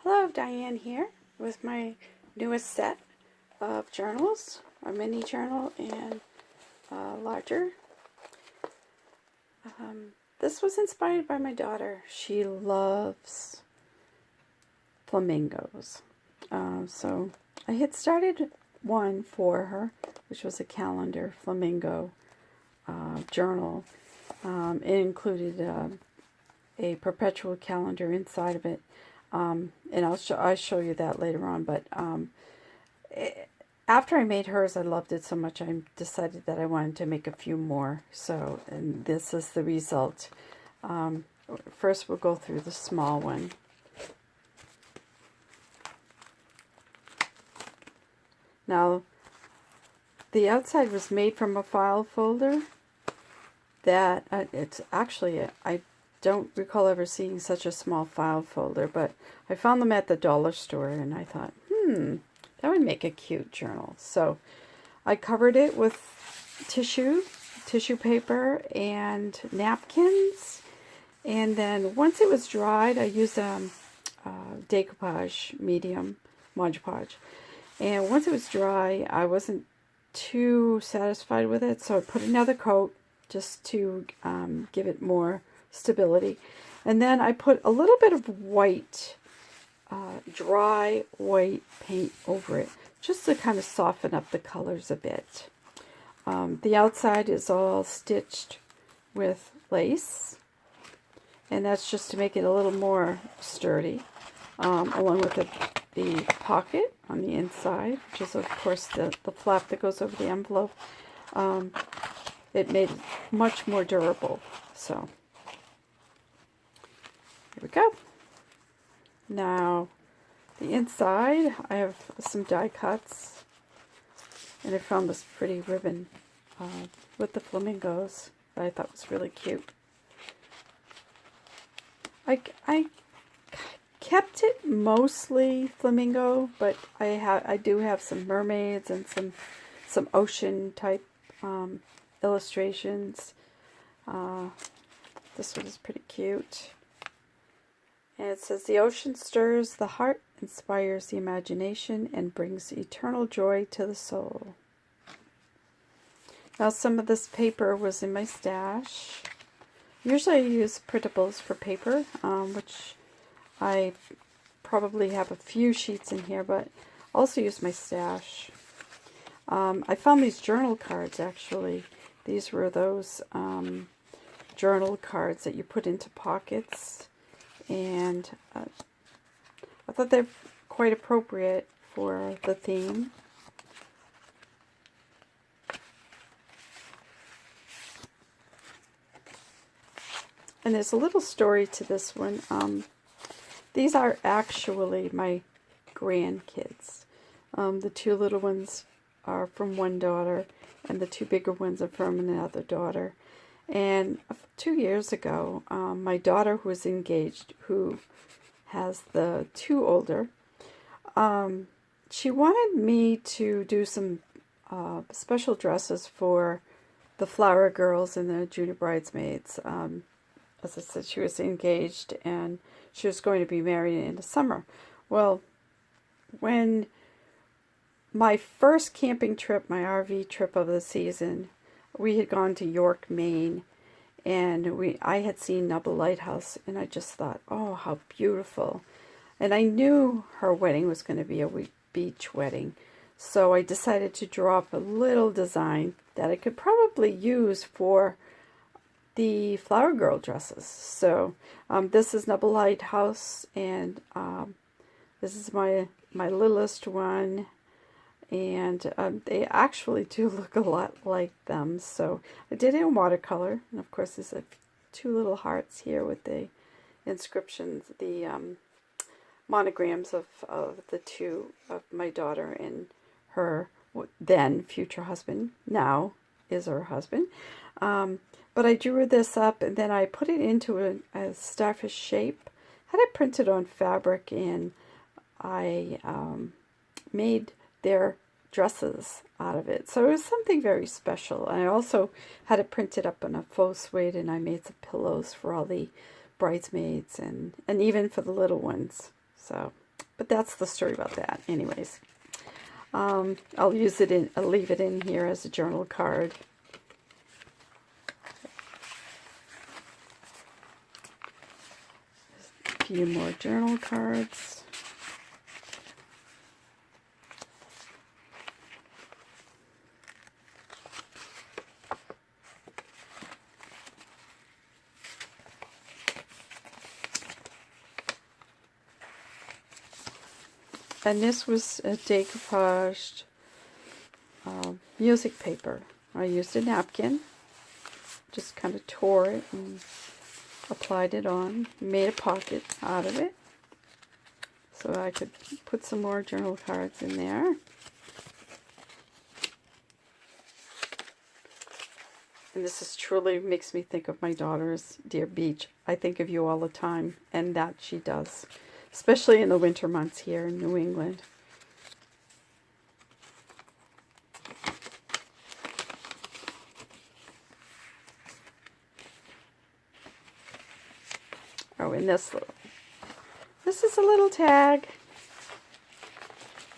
Hello, Diane here with my newest set of journals, a mini journal and a larger. This was inspired by my daughter. She loves flamingos. So I had started one for her, which was a calendar flamingo journal. It included a perpetual calendar inside of it. And I'll show you that later on. But after I made hers, I loved it so much I decided that I wanted to make a few more. So, and this is the result. First, we'll go through the small one. Now, the outside was made from a file folder that it's actually, I don't recall ever seeing such a small file folder, but I found them at the dollar store and I thought, that would make a cute journal. So I covered it with tissue paper and napkins, and then once it was dried, I used a decoupage medium, Mod Podge. And once it was dry, I wasn't too satisfied with it, so I put another coat just to give it more stability. And then I put a little bit of white, dry white paint over it, just to kind of soften up the colors a bit. The outside is all stitched with lace, and that's just to make it a little more sturdy, along with the pocket on the inside, which is of course the flap that goes over the envelope. It made it much more durable. So here we go. Now the inside, I have some die cuts, and I found this pretty ribbon with the flamingos that I thought was really cute. I kept it mostly flamingo, but I do have some mermaids and some ocean type illustrations. This one is pretty cute. And it says, "The ocean stirs the heart, inspires the imagination, and brings eternal joy to the soul." Now, some of this paper was in my stash. Usually I use printables for paper, which I probably have a few sheets in here, but also use my stash. I found these journal cards, actually. These were those journal cards that you put into pockets, and I thought they're quite appropriate for the theme. And there's a little story to this one. These are actually my grandkids. The two little ones are from one daughter, and the two bigger ones are from another daughter. And 2 years ago, my daughter, who was engaged, who has the two older, she wanted me to do some special dresses for the flower girls and the junior bridesmaids. As I said, she was engaged and she was going to be married in the summer. Well, when my first camping trip, my RV trip of the season, we had gone to York, Maine, and I had seen Nubble Lighthouse, and I just thought, oh, how beautiful. And I knew her wedding was going to be a beach wedding, so I decided to draw up a little design that I could probably use for the flower girl dresses. So this is Nubble Lighthouse, and this is my littlest one, and they actually do look a lot like them. So I did it in watercolor, and of course there's two little hearts here with the inscriptions, the monograms of the two, of my daughter and her then future husband, now is her husband. But I drew this up, and then I put it into a starfish shape. Had it printed on fabric, and I made their dresses out of it. So it was something very special. And I also had it printed up on a faux suede, and I made some pillows for all the bridesmaids and even for the little ones. So but that's the story about that. Anyways, I'll leave it in here as a journal card. A few more journal cards. And this was a decoupaged music paper. I used a napkin, just kind of tore it and applied it on, made a pocket out of it so I could put some more journal cards in there. And this is truly makes me think of my daughter's dear beach. I think of you all the time, and that she does, especially in the winter months here in New England. Oh, and this is a little tag.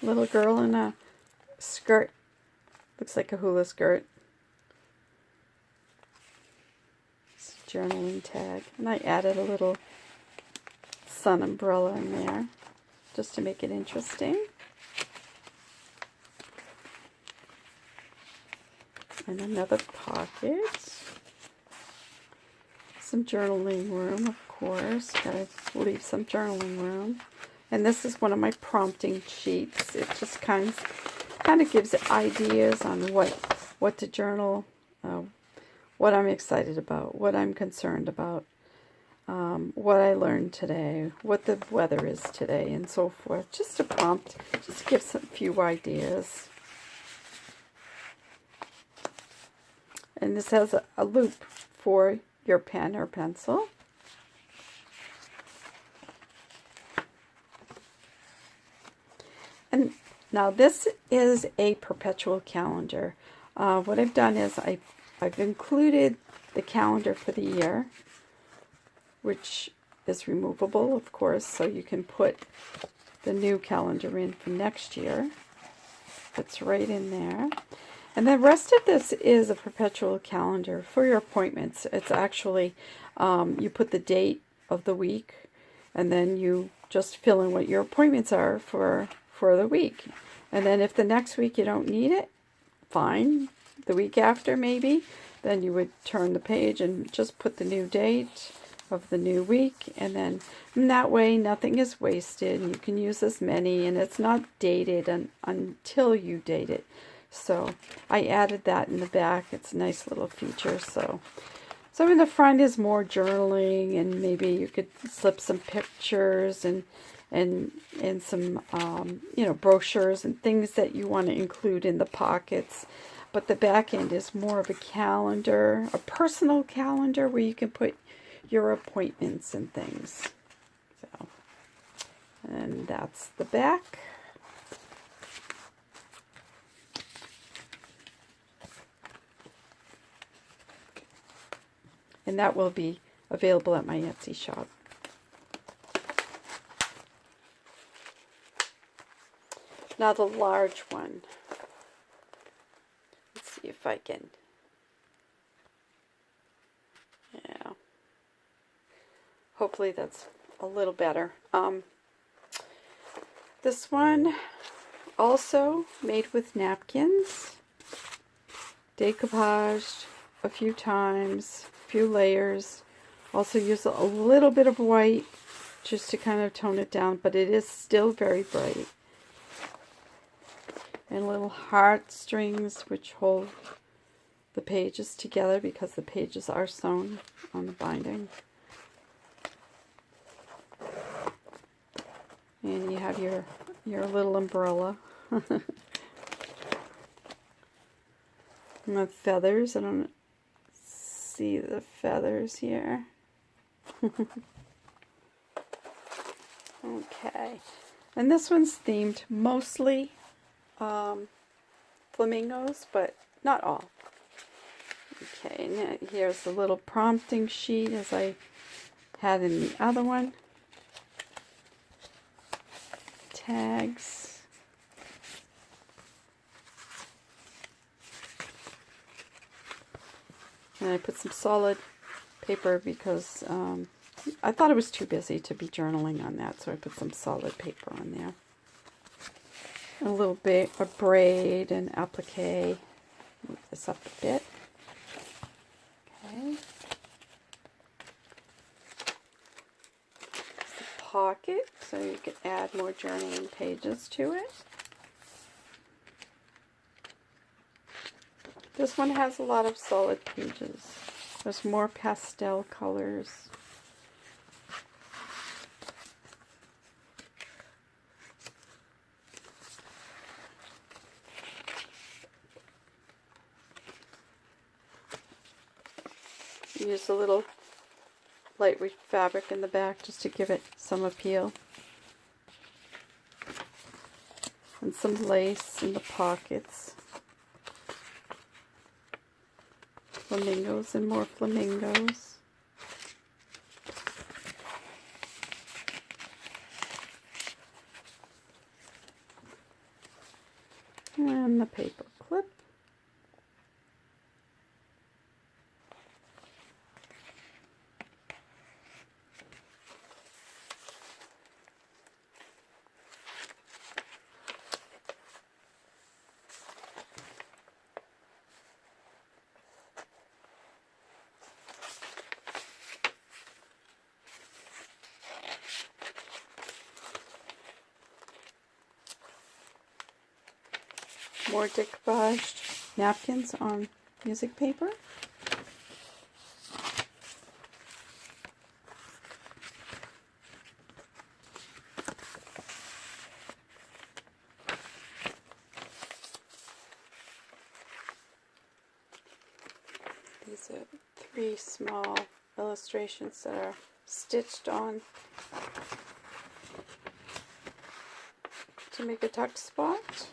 Little girl in a skirt. Looks like a hula skirt. It's a journaling tag. And I added a little sun umbrella in there just to make it interesting. And another pocket. Some journaling room, of course. Gotta leave some journaling room. And this is one of my prompting sheets. It just kind of gives ideas on what to journal, what I'm excited about, what I'm concerned about, what I learned today, what the weather is today, and so forth. Just a prompt, just give some few ideas. And this has a loop for your pen or pencil. And now this is a perpetual calendar. What I've done is I've included the calendar for the year, which is removable, of course, so you can put the new calendar in for next year. It's right in there. And the rest of this is a perpetual calendar for your appointments. It's actually, you put the date of the week, and then you just fill in what your appointments are for the week. And then if the next week you don't need it, fine. The week after maybe, then you would turn the page and just put the new date of the new week. And then in that way, nothing is wasted. You can use as many, and it's not dated until you date it. So I added that in the back. It's a nice little feature. So in the front is more journaling, and maybe you could slip some pictures and some brochures and things that you want to include in the pockets. But the back end is more of a calendar, a personal calendar where you can put your appointments and things. So, and that's the back. And that will be available at my Etsy shop. Now the large one. Let's see if I can. Yeah. Hopefully that's a little better. This one also made with napkins. Decoupaged a few times. Few layers. Also use a little bit of white just to kind of tone it down, but it is still very bright. And little heartstrings which hold the pages together because the pages are sewn on the binding. And you have your little umbrella. And the feathers. I don't see the feathers here. Okay, and this one's themed mostly flamingos, but not all. Okay, and here's the little prompting sheet as I had in the other one. tags. And I put some solid paper because I thought it was too busy to be journaling on that, so I put some solid paper on there. A little bit of braid and applique. Move this up a bit. Okay. The pocket, so you can add more journaling pages to it. This one has a lot of solid pages. There's more pastel colors. Use a little lightweight fabric in the back just to give it some appeal. And some lace in the pockets. Flamingos and more flamingos. And the paper clip. More decoupaged napkins on music paper. These are 3 small illustrations that are stitched on to make a tuck spot.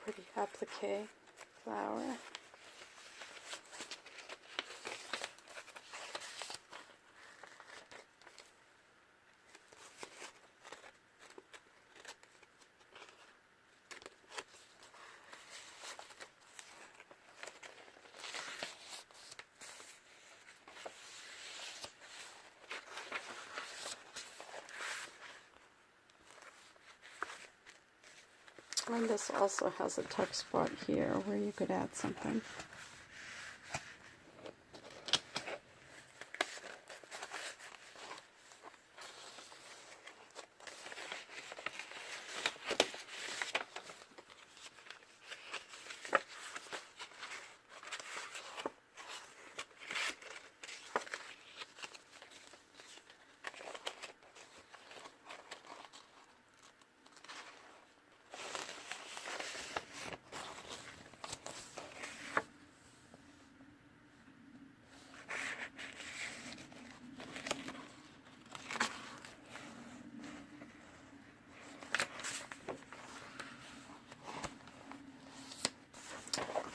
Pretty applique flower. And this also has a tuck spot here where you could add something.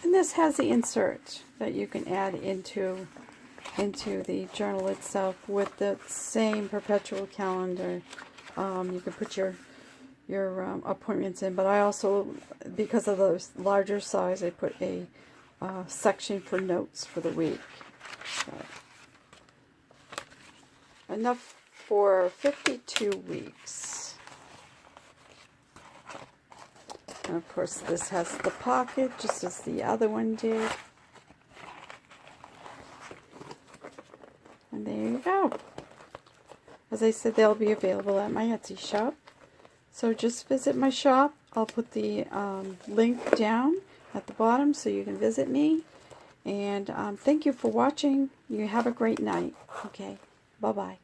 And this has the insert that you can add into the journal itself with the same perpetual calendar. You can put your your appointments in. But I also, because of the larger size, I put a section for notes for the week. So, enough for 52 weeks. And of course this has the pocket, just as the other one did. And there you go. As I said, they'll be available at my Etsy shop. So just visit my shop. I'll put the link down at the bottom so you can visit me. And thank you for watching. You have a great night. Okay, bye-bye.